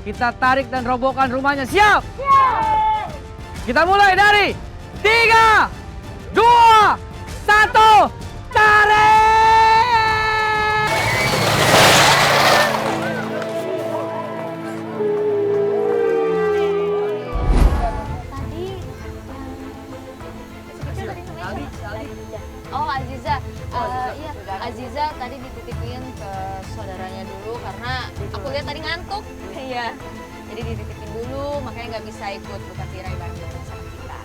kita tarik dan robohkan rumahnya. Siap? Siap! Kita mulai dari 3, 2, 1, tarik! Oh, Aziza. Iya, Aziza tadi dititipin ke saudaranya dulu karena aku lihat tadi ngantuk. Iya. Jadi dititipin dulu, makanya nggak bisa ikut buka tirai bareng-bareng sama kita.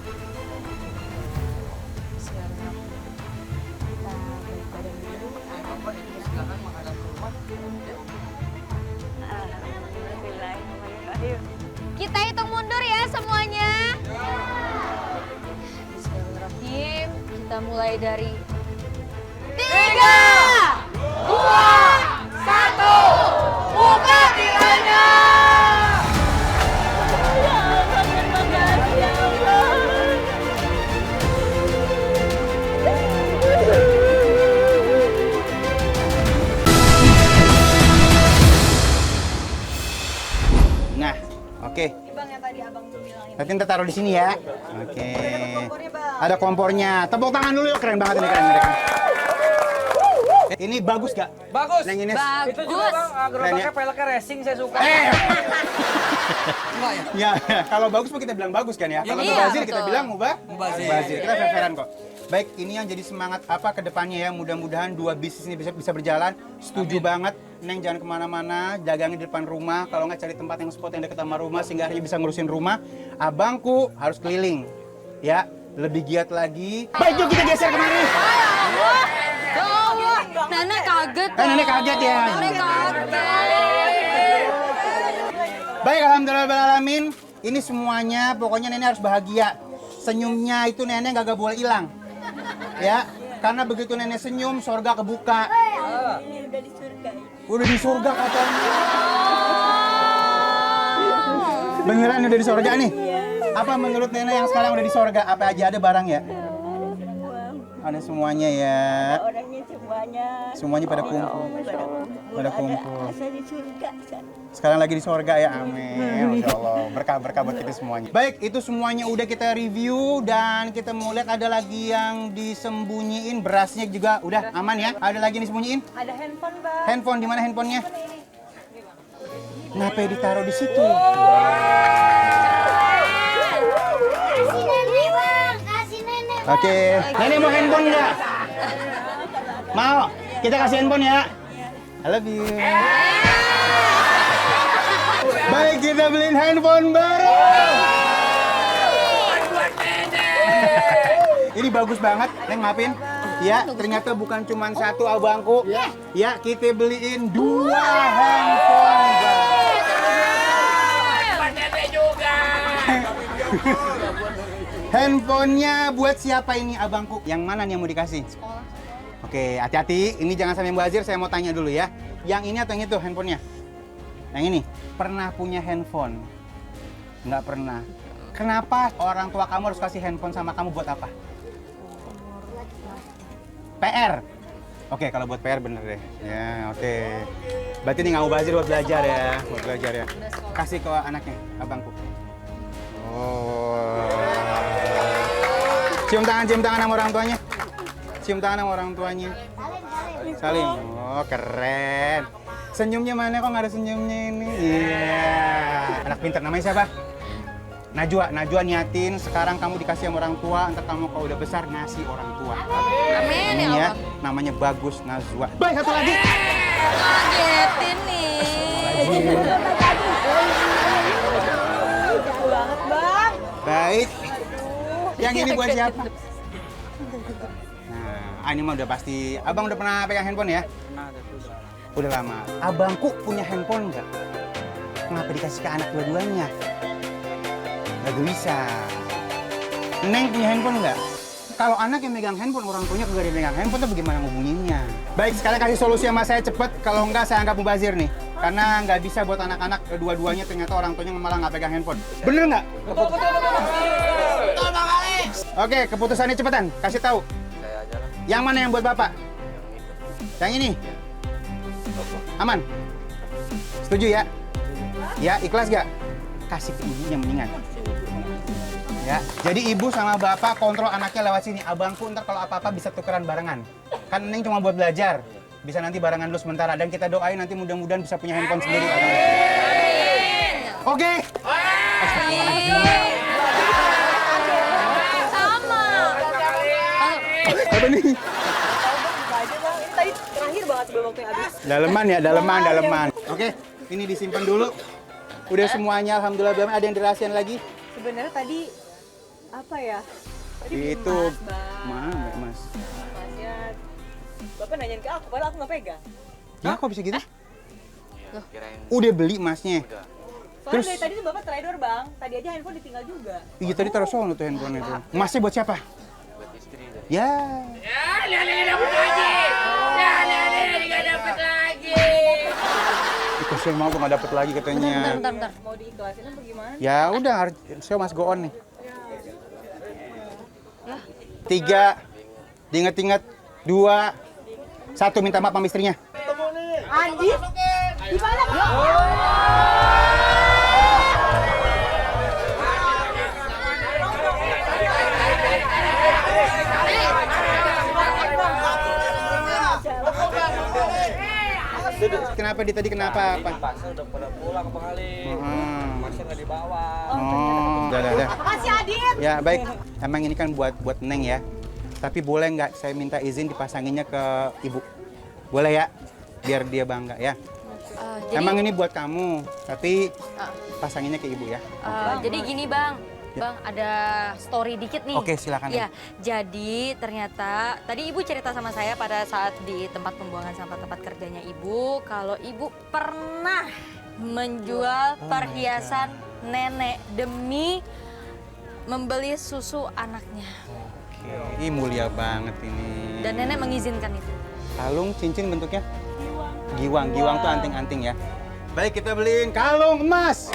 Sekarang kita balik badan dulu. Sekarang menghadap ke rumah. Kita hitung mundur ya semuanya. Bismillahirrahmanirrahim. Kita mulai dari 3, 2, 1, buka tirainya. Nah, oke. Bang yang tadi abang tuh bilang ini. Nanti kita taruh di sini ya. Oke. Kompornya bang. Ada kompornya. Tepuk tangan dulu yuk, keren banget ini, keren. Ini bagus gak? Bagus. Neng Ines. Bagus. Itu juga bang, gerobaknya Keren ya? peleknya racing, saya suka. Enggak ya? Ya, kalau bagus mah kita bilang bagus kan ya. Kalau Iya, mubazir kita betul. bilang Mubazir. Kita fair-fairan kok. Baik, ini yang jadi semangat apa ke depannya ya. Mudah-mudahan dua bisnis ini bisa berjalan. Setuju banget. Neng jangan kemana-mana, jagangin di depan rumah. Kalau nggak cari tempat yang spot yang dekat sama rumah sehingga akhirnya bisa ngurusin rumah. Abangku harus keliling. Ya, lebih giat lagi. Baik, yuk kita geser kemari. Nenek kaget. Nenek kaget ya. Nenek kaget. Baik, alhamdulillahirrahmanirrahim. Ini semuanya, pokoknya nenek harus bahagia. Senyumnya itu nenek gak boleh hilang. Ya, karena begitu nenek senyum, surga kebuka. Ini udah di surga. Udah di surga katanya. Beneran udah di surga nih? Apa menurut nenek yang sekarang udah di surga? Apa aja ada barang ya? Ada semuanya ya. Orangnya semuanya. Semuanya pada kumpul. Pada kumpul. Asal di surga. Sekarang lagi di surga ya, amin. Masya Allah, berkah-berkah buat kita semuanya. Baik, itu semuanya udah kita review dan kita mau lihat ada lagi yang disembunyiin. Berasnya juga udah aman ya. Ada lagi yang disembunyiin? Ada handphone bang. Handphone, di mana handphonenya? Kenapa ditaruh di situ? Kasih nenek bang, kasih nenek. Oke, nenek mau handphone nggak? Mau? Kita kasih handphone ya. I love you. Baik, kita beliin handphone baru. Ini bagus banget, Neng maafin. Ya, ternyata bukan cuma satu abangku. Ya, kita beliin 2 handphone baru. Handphonenya buat siapa ini abangku? Yang mana nih yang mau dikasih? Sekolah. Oke, hati-hati. Ini jangan sampai mubazir. Saya mau tanya dulu ya. Yang ini atau yang itu handphonenya? Yang ini. Pernah punya handphone? Nggak pernah. Kenapa orang tua kamu harus kasih handphone sama kamu buat apa? PR. Oke, kalau buat PR bener deh. Ya, oke. Berarti ini nggak mubazir buat belajar ya. Buat belajar ya. Kasih ke anaknya, abangku. Oh. Cium tangan sama orang tuanya. Cium tangan sama orang tuanya. Salim. Oh, keren. Senyumnya mana kok nggak ada senyumnya ini? Iya. Anak pintar, namanya siapa? Najwa niatin sekarang kamu dikasih sama orang tua, entar kamu kalau udah besar ngasih orang tua. Amin Ini ya ya, Allah. namanya Bagus Najwa. Baik, satu lagi. Ngagetin nih. Jauh banget bang. Baik. Yang ini buat siapa? Nah, ini mah udah pasti. Abang udah pernah pegang handphone ya? Udah lama. Abangku punya handphone nggak? Kenapa dikasih ke anak dua-duanya? Nggak bisa. Neng punya handphone nggak? Kalau anak yang megang handphone, orang tuanya kagak ada yang megang handphone, tuh bagaimana ngubunginnya? Baik, sekarang kasih solusi sama saya cepet. Kalau enggak, saya anggap mubazir nih. Karena nggak bisa buat anak-anak dua-duanya ternyata orang tuanya malah nggak pegang handphone. Bener nggak? Betul, Bang Ali. Oke, keputusannya cepetan. Kasih tahu. Yang mana yang buat Bapak? Yang ini? Aman? Setuju ya? Ya, ikhlas gak? Kasih ke ibunya mendingan. Ya, jadi ibu sama bapak kontrol anaknya lewat sini. Abangku ntar kalau apa-apa bisa tukeran barengan. Kan Neng cuma buat belajar. Bisa nanti barengan dulu sementara. Dan kita doain nanti mudah-mudahan bisa punya handphone sendiri. Oke. Sama. Apa nih? Aja bang, ini tadi terakhir banget sebelum waktu yang habis. Daleman ya, daleman. Oke, ini disimpan dulu. Udah semuanya, alhamdulillah. Belum ada yang dirahasiain lagi. Sebenarnya tadi apa ya? Tadi belum Itu emas, Bang. mana, Mas? Emasnya Bapak nanyain ke aku, padahal aku nggak pegang. Ya, kok bisa gitu? Udah beli emasnya. Soalnya Terus? dari tadi tuh Bapak trader bang, tadi aja handphone ditinggal juga. Iya, tadi taruh sono tuh handphone itu. Emasnya buat siapa? Buat istri. Ya. Itu saya mau nggak dapet lagi katanya. Bentar. Mau diikhlasin apa gimana? Ya udah, saya mas go on nih. 3, diinget-inget. 2, 1 minta maaf sama istrinya. Andi, di mana? Kenapa di tadi kenapa? Apa? Pasar udah pada pulang Bang Ali. Masih nggak dibawa. Oh, udah. Makasih Adit. Ya baik, emang ini kan buat Neng ya. Tapi boleh nggak saya minta izin dipasanginnya ke ibu? Boleh ya? Biar dia bangga ya. Emang ini buat kamu, tapi pasanginnya ke ibu ya. Jadi gini bang, ada story dikit nih. Oke, silakan. Ya, jadi ternyata tadi ibu cerita sama saya pada saat di tempat pembuangan sampah tempat kerjanya ibu, kalau ibu pernah menjual perhiasan nenek demi membeli susu anaknya. Oke, ini mulia banget ini. Dan nenek mengizinkan itu. Kalung cincin bentuknya? Giwang tuh anting-anting ya. Baik, kita beliin kalung emas.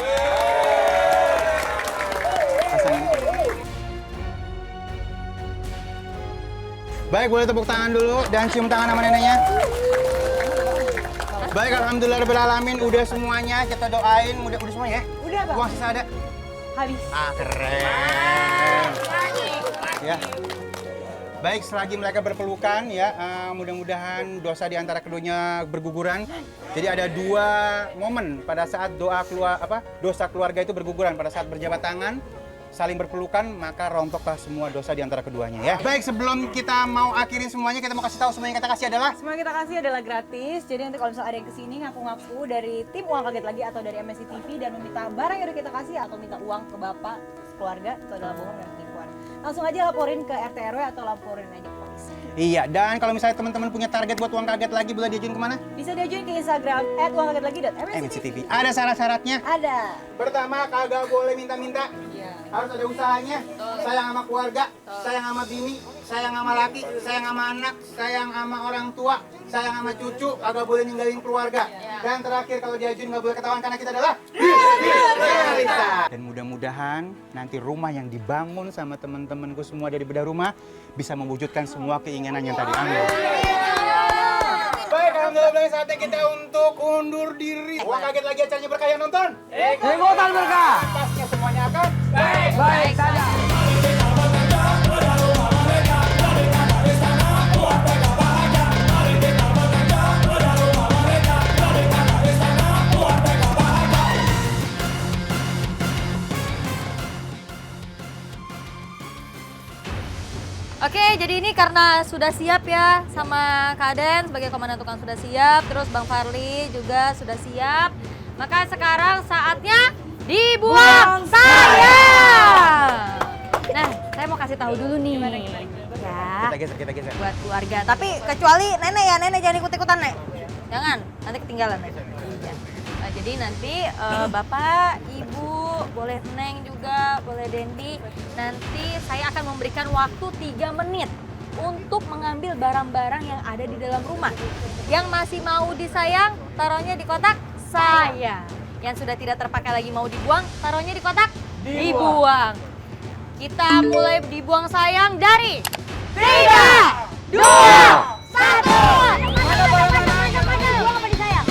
Pasangin. Baik, boleh tepuk tangan dulu dan cium tangan sama neneknya. Baik, alhamdulillah rabbil alamin, udah semuanya kita doain, udah semuanya ya. Udah bang. Uang sisa ada. Habis. Keren. Ya. Baik, selagi mereka berpelukan ya, mudah-mudahan dosa di antara keduanya berguguran. Jadi ada 2 momen pada saat dosa keluarga itu berguguran, pada saat berjabat tangan, saling berpelukan, maka rontoklah semua dosa di antara keduanya ya. Baik, sebelum kita mau akhirin semuanya, kita mau kasih tahu semua yang kita kasih adalah Semua yang kita kasih adalah gratis. Jadi nanti kalau misalnya ada yang kesini ngaku-ngaku dari tim Uang Kaget Lagi atau dari MSC TV dan meminta barang yang udah kita kasih atau minta uang ke bapak keluarga, itu adalah bohong dan penipuan. Langsung aja laporin ke RT RW atau laporin aja ke polisi. iya, dan kalau misalnya teman-teman punya target buat uang kaget lagi, boleh diajuin kemana? Bisa diajuin ke Instagram @uangkagetlagi.msctv. Ada syarat-syaratnya. Ada. Pertama, kagak boleh minta-minta. Iya. Harus ada usahanya, sayang sama keluarga, sayang sama bini, sayang sama laki, sayang sama anak, sayang sama orang tua, sayang sama cucu, kagak boleh ninggalin keluarga. Dan terakhir, kalau diajuin nggak boleh ketahuan karena kita adalah realita. Dan mudah-mudahan nanti rumah yang dibangun sama teman-temanku semua dari bedah rumah bisa mewujudkan semua keinginan yang tadi. Amin. Baik, alhamdulillah saatnya kita untuk undur diri. Uang kaget lagi acaranya berkaya nonton. Ikutan berkah. Atasnya semuanya akan Baik saja. Oke, jadi ini karena sudah siap ya sama Kak Aden sebagai komandan tukang sudah siap, terus Bang Farli juga sudah siap. Maka sekarang saatnya dibuang sayang. Nah, saya mau kasih tahu dulu nih. Ya, kita geser. buat keluarga. Tapi kecuali nenek ya, nenek jangan ikut-ikutan, Nek. Jangan, nanti ketinggalan, Nek. Iya. Nah, jadi nanti Bapak, Ibu, boleh Neng juga, boleh Dendi. Nanti saya akan memberikan waktu 3 menit untuk mengambil barang-barang yang ada di dalam rumah. Yang masih mau disayang, taruhnya di kotak sayang. Yang sudah tidak terpakai lagi mau dibuang, taruhnya di kotak dibuang. Kita mulai dibuang sayang dari 3, 2, 1. Buang apa disayang?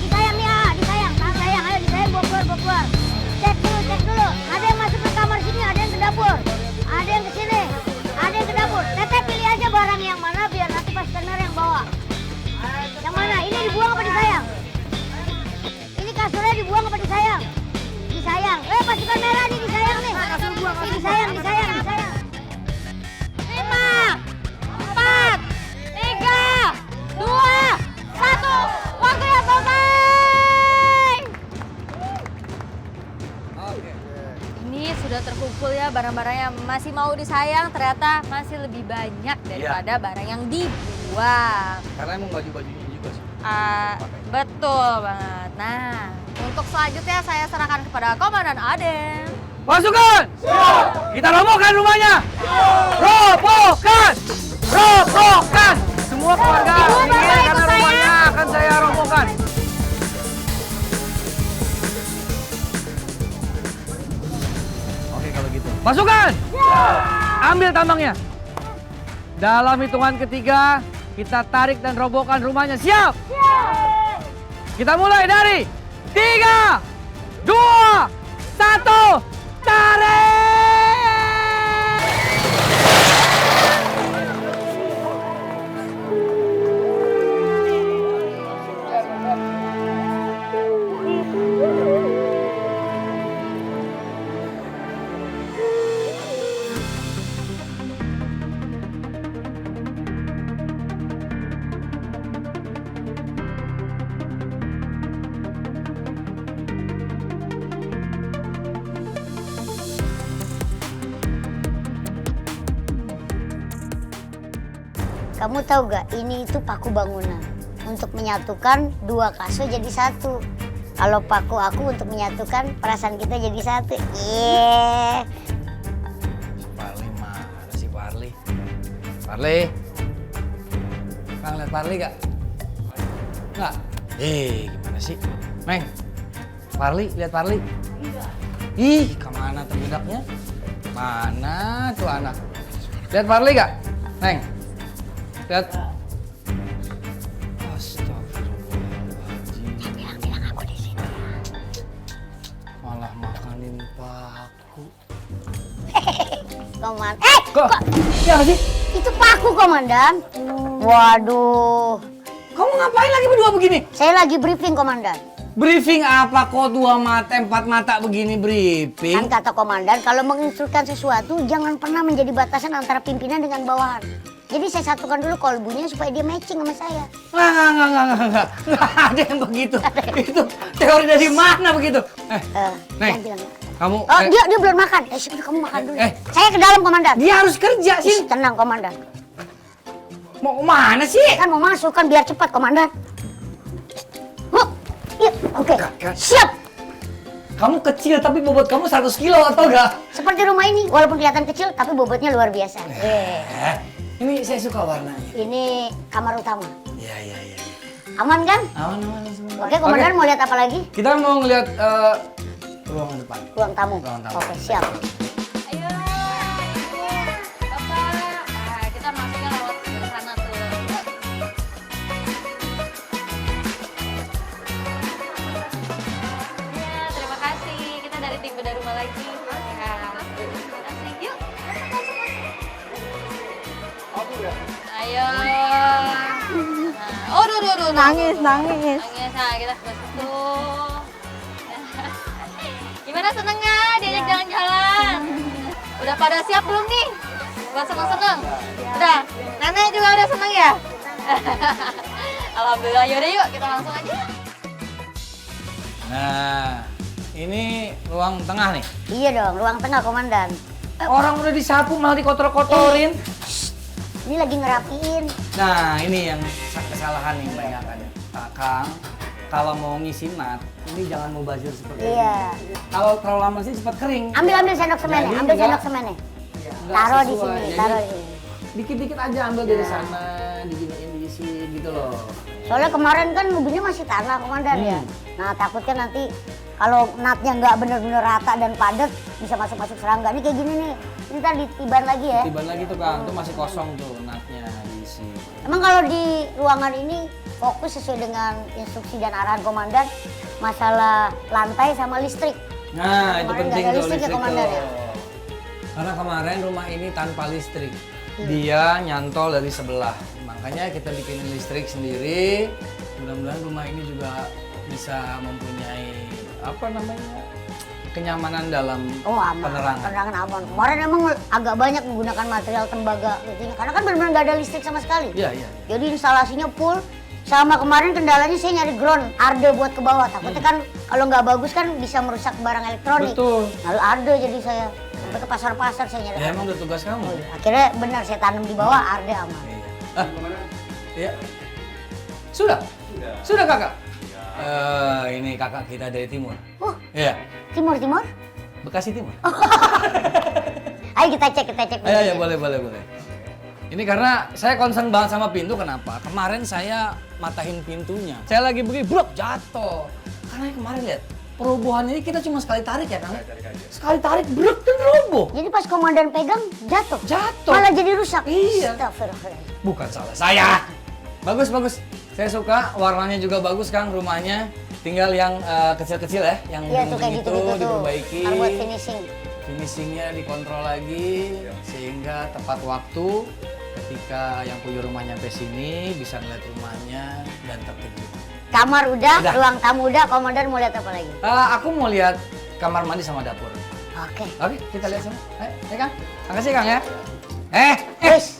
Disayang nih, disayang. Sayang, ayo disayang buang. disayang. 5, 4, 3, 2, 1. Waktunya selesai. Oke. Ini sudah terkumpul ya barang-barang yang masih mau disayang, ternyata masih lebih banyak daripada barang yang dibuang. Karena emang baju-bajunya juga sih. Betul banget. Nah, untuk selanjutnya saya serahkan kepada Komandan Aden. Pasukan! Kita robohkan rumahnya! Robohkan! Robohkan! Semua keluarga minggir karena rumahnya akan saya robohkan. Oke kalau gitu. Pasukan! Ambil tambangnya. Dalam hitungan ketiga, kita tarik dan robohkan rumahnya. Siap? Kita mulai dari 3, 2, 1. Tarik! Kamu tahu gak, ini itu paku bangunan. Untuk menyatukan dua kaso jadi satu. Kalau paku aku untuk menyatukan perasaan kita jadi satu. Iya. Parli mana sih Parli? Parli? Kang lihat Parli gak? Enggak? Gimana sih? Meng, Parli, lihat Parli? Ih, kemana tuh budaknya? Mana tuh anak? Lihat Parli gak? Meng, lihat. Astagfirullahaladzim. Bilang aku di sini. Malah makanin paku. Komandan. Kok? Siapa sih? Itu paku, Komandan. Waduh. Kamu ngapain lagi berdua begini? Saya lagi briefing, Komandan. Briefing apa kok 2 mata, 4 mata begini briefing? Kan kata Komandan, kalau menginstruksikan sesuatu jangan pernah menjadi batasan antara pimpinan dengan bawahan. Jadi saya satukan dulu kolbunya supaya dia matching sama saya. Nggak ada yang begitu. Itu teori dari mana begitu? Neng, Jangan bilang. kamu... Oh, dia belum makan. Sudah kamu makan dulu. Saya ke dalam, Komandan. Dia harus kerja sih. Ih, tenang, Komandan. Mau kemana sih? Kan mau masuk kan biar cepat, Komandan. Iya, oke. Kak. Siap. Kamu kecil tapi bobot kamu 100 kilo atau enggak? Seperti rumah ini, walaupun kelihatan kecil, tapi bobotnya luar biasa. Ini saya suka warnanya. Ini kamar utama. Iya. Aman kan? Aman semua. Oke, Komandan mau lihat apa lagi? Kita mau ngeliat ruangan depan. Ruang tamu. Ruang tamu. Oke, siap. Ayo, Ibu, Bapak. Nah, kita masuknya lewat sana tuh. Ya, terima kasih. Kita dari tim bedah rumah lagi. Ya, terima kasih. Yuk, masuk. Ayo. Nah, duh. Nangis. Nangis. Nah, kita ke situ. Gimana, seneng nggak diajak jalan-jalan? Udah pada siap belum nih? Buat seneng-seneng? Udah? Nenek juga udah seneng ya? Alhamdulillah, yaudah yuk kita langsung aja. Nah, ini ruang tengah nih. Iya dong, ruang tengah, Komandan. Orang udah disapu malah dikotor-kotorin. Ini lagi ngerapiin. Nah, ini yang kesalahan yang banyak kan. Kang, kalau mau ngisi nat, ini jangan mubazir seperti ini. Iya. Kalau terlalu lama sih cepat kering. Ambil sendok semennya, Jadi ambil nggak- sendok semennya. nggak Taruh di sesuai. sini, Jadi, taruh di sini. Dikit-dikit aja ambil dari sana, diginiin diisi gitu loh. Soalnya kemarin kan mobilnya masih tanah, Komandan ya. Nah, takutnya nanti kalau natnya nggak bener-bener rata dan padat, bisa masuk-masuk serangga. Ini kayak gini nih, ini ntar ditiban lagi ya. Tiban lagi tuh Kang, tuh masih kosong tuh natnya diisi. Emang kalau di ruangan ini fokus sesuai dengan instruksi dan arahan Komandan, masalah lantai sama listrik. Nah, itu Kemarin penting nggak ada tuh listrik ya, listrik Komandan, tuh. ya? Karena kemarin rumah ini tanpa listrik. Dia nyantol dari sebelah. Makanya kita bikin listrik sendiri. Mudah-mudahan rumah ini juga bisa mempunyai apa namanya? kenyamanan dalam Oh aman, penerangan. penerangan aman. Kemarin emang agak banyak menggunakan material tembaga gitu ya. Karena kan benar-benar nggak ada listrik sama sekali. Iya, iya. Jadi instalasinya full. Sama kemarin kendalanya saya nyari ground arde buat ke bawah. Takutnya kan kalau nggak bagus kan bisa merusak barang elektronik. Betul. Lalu arde jadi saya sampai ke pasar-pasar saya nyari. Ya emang udah tugas kamu. Oh, iya. Akhirnya benar saya tanam di bawah arde aman. Iya. Iya. Sudah? Sudah kakak? Ini kakak kita dari timur. Oh, Iya. timur. Bekasi Timur. Ayo kita cek. Ayo, boleh. Ini karena saya concern banget sama pintu, kenapa? Kemarin saya matahin pintunya. Saya lagi begini, brok, jatuh. Karena kemarin lihat, perobohan ini kita cuma sekali tarik ya, Kang? Sekali tarik, brok, dan roboh. Jadi pas komandan pegang jatuh. Malah jadi rusak. Iya. Astagfirullahaladzim. Bukan salah saya. Bagus. Saya suka, warnanya juga bagus, Kang, rumahnya. Tinggal yang kecil-kecil ya, yang Iya tuh kayak itu gitu tuh. diperbaiki. Ntar buat finishing. Finishingnya dikontrol lagi, sehingga tepat waktu ketika yang punya rumah nyampe sini bisa ngeliat rumahnya dan tertib. Kamar udah, Udah. ruang tamu udah, komandan mau lihat apa lagi? Aku mau lihat kamar mandi sama dapur. Oke. Oke, kita lihat sama. Ayo, Kang. Makasih, Kang ya.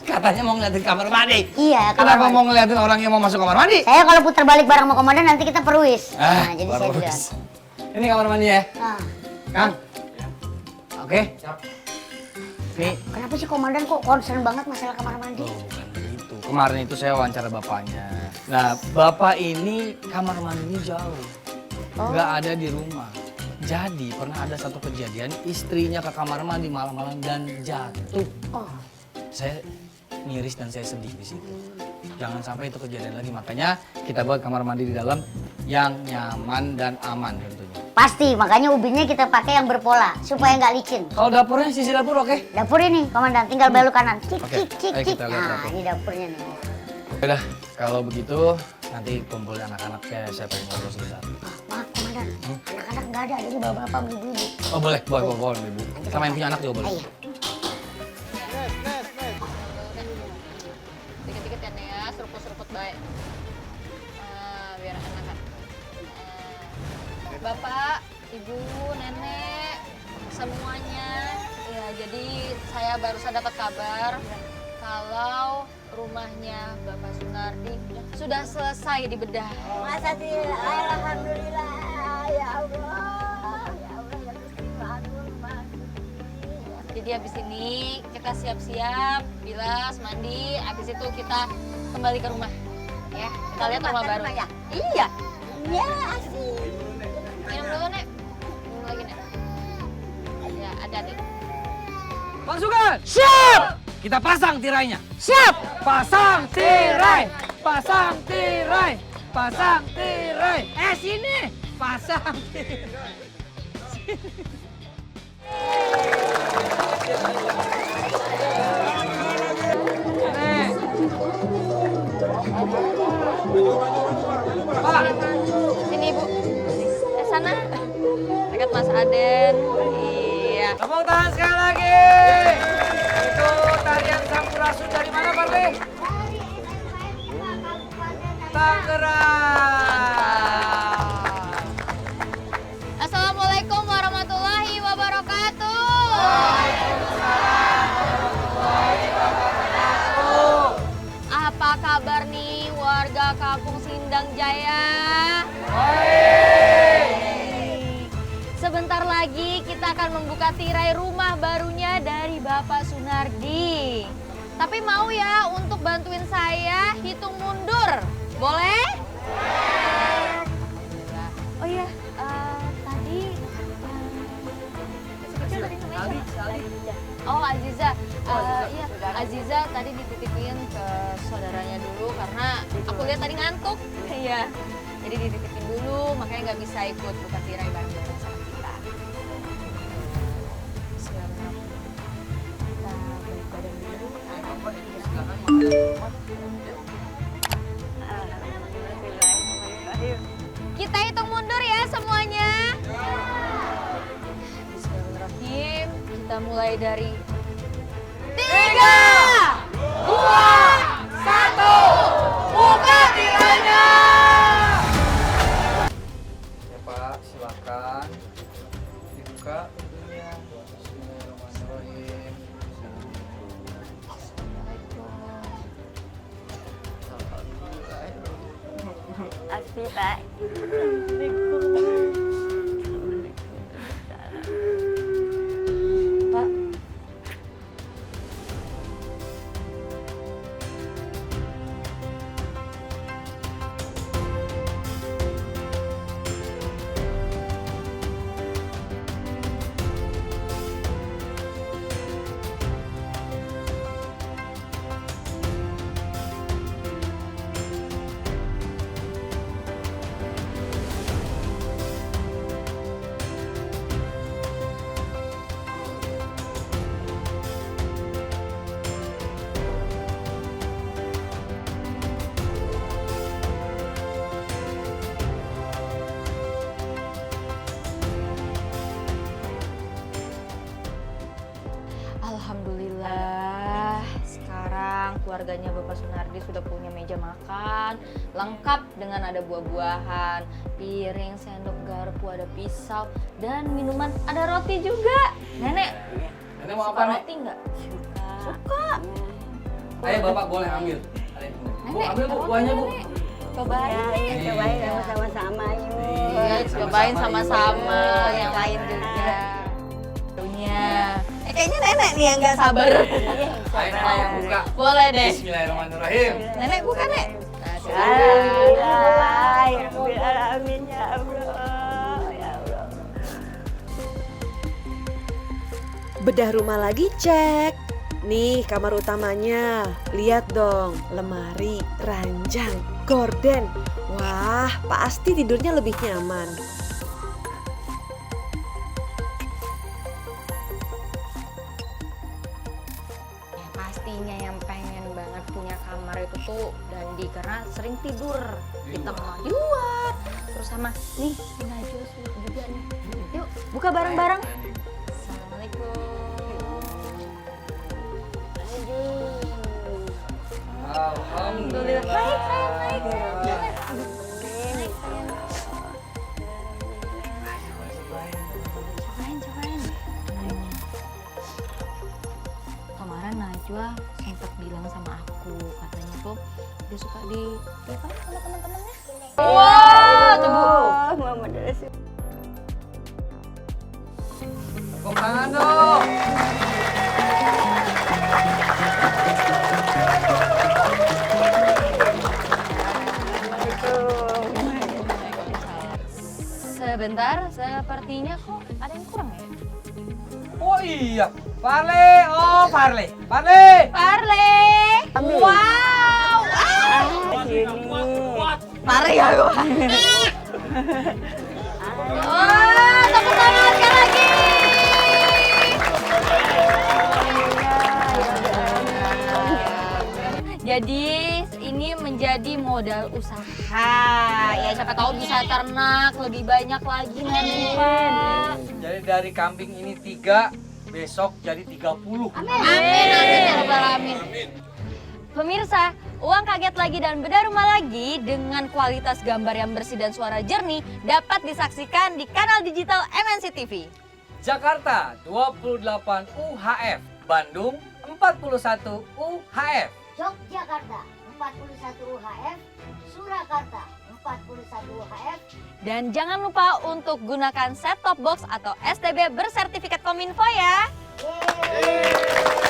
Katanya mau ngeliatin kamar mandi. Iya, kamar Kenapa mandi. mau ngeliatin orang yang mau masuk kamar mandi? Saya kalau putar balik barang sama komandan nanti kita perwis. Nah, jadi saya bagus. bilang. Ini kamar mandi ya, Nah, Kang. Oke. Nih. kenapa sih komandan kok concern banget masalah kamar mandi? Oh, bukan begitu. Kemarin itu saya wawancara bapaknya. Nah, bapak ini kamar mandinya jauh. Nggak ada di rumah. Jadi pernah ada satu kejadian istrinya ke kamar mandi malam-malam dan jatuh. Oh, Saya miris dan saya sedih di situ. Jangan sampai itu kejadian lagi. Makanya kita buat kamar mandi di dalam yang nyaman dan aman tentunya. pasti, makanya ubinnya kita pakai yang berpola supaya nggak licin. Kalau dapurnya sisi dapur oke? Dapur ini, komandan, tinggal belok kanan. Cik, Oke, cik. ayo kita lihat Nah, dapur. ini dapurnya nih. Udah, kalau begitu nanti kumpul anak-anaknya saya pengen ngobrol sebentar. Maaf, komandan. Anak-anak nggak ada, jadi bapak-bapak ibu-ibu. Oh boleh, boleh ibu. Sama yang punya anak juga boleh. Ayo. Dikit-dikit ya, Nek, ya, seruput-seruput baik. Biar enak. Bapak, Ibu, Nenek, semuanya. Ya, jadi saya barusan dapat kabar kalau rumahnya Bapak Sunardi sudah selesai dibedah. Masa sih, alhamdulillah, ya Allah, ya Allah. Jadi habis ini kita siap-siap, bilas, mandi, habis itu kita kembali ke rumah. Ya, kita lihat rumah baru. Ya? Iya. Ya, asik. Minum dulu, Nek. Minum lagi, Nek. Ya, hati-hati. Pasukan! Siap! Kita pasang tirainya. Siap. Pasang tirai! Pasang tirai! Pasang tirai! Sini! Pasang tirai! Nek. Pak! Sini, Ibu. Sana. Dekat Mas Aden. Iya. Tepuk tangan sekali lagi! Itu tarian Sampurasun dari mana, Parli? Tangerang! Assalamualaikum warahmatullahi wabarakatuh. Apa kabar nih warga Kampung Sindang Jaya? Sebentar lagi kita akan membuka tirai rumah barunya dari Bapak Sunardi. Tapi mau ya untuk bantuin saya hitung mundur, boleh? Oh iya, tadi si kecil tadi namanya siapa? Oh Aziza, iya Aziza tadi dititipin ke saudaranya dulu karena aku lihat tadi ngantuk. Iya, jadi dititipin dulu makanya nggak bisa ikut buka tirai bareng-bareng sama kita. Bismillah. Kita balik badan dulu. Kita hitung mundur ya semuanya. Bismillahirrahmanirrahim. Kita mulai dari 3, 2, 1. Buka tirainya. Ya Pak, silakan. buka pintunya. Bismillahirrahmanirrahim. Asli, Pak. Pak. Alhamdulillah, sekarang keluarganya Bapak Sunardi sudah punya meja makan lengkap dengan ada buah-buahan, piring, sendok, garpu, ada pisau, dan minuman, ada roti juga. Nenek, Nenek mau suka apa, Nek? roti nggak? Suka. Ayo Bapak boleh ambil. Ada yang boleh. Bu, Nenek, ambil Bu roti, buahnya Bu. Nenek. Cobain. Cobain sama-sama yuk. Iya, cobain sama-sama, Ibu. yang lain juga. Tentunya. Kayaknya nenek nih yang nggak sabar. Ayo saya buka. Boleh deh. Bismillahirrahmanirrahim. Nenek buka, Nek. Nah, silakan. Alhamdulillah, alamin ya Allah, ya Allah. Bedah rumah lagi cek. Nih kamar utamanya. Lihat dong, lemari, ranjang, gorden. Wah, pasti tidurnya lebih nyaman. Ya, pastinya yang pengen banget punya kamar itu tuh Dandi karena sering tidur di tengah di luar. Terus sama nih Najwa juga nih. Yuk buka bareng-bareng. Assalamualaikum. Alhamdulillah. Baik, baik, baik. Cobain. Kemarin Najwa sempat bilang sama aku, katanya tuh dia suka di apa sama teman-temannya. Wah, tuh Bu. Muhammad Rasul. Tepuk tangan dong. Sebentar, sepertinya kok ada yang kurang ya? Oh iya, Parle. Oh, Parle. Parle. Parle. Wow. Mari ya gua. Wah, tepuk tangan sekali lagi. Jadi ini menjadi modal usaha. Ya siapa tahu bisa ternak lebih banyak lagi nanti, Pak. Jadi dari kambing ini 3, besok jadi 30. Amin ya rabbal alamin. Pemirsa, Uang Kaget Lagi dan Bedah Rumah Lagi dengan kualitas gambar yang bersih dan suara jernih dapat disaksikan di kanal digital MNC TV. Jakarta 28 UHF, Bandung 41 UHF. Yogyakarta 41 UHF, Surakarta 41 UHF. Dan jangan lupa untuk gunakan set top box atau STB bersertifikat Kominfo ya. Yeay.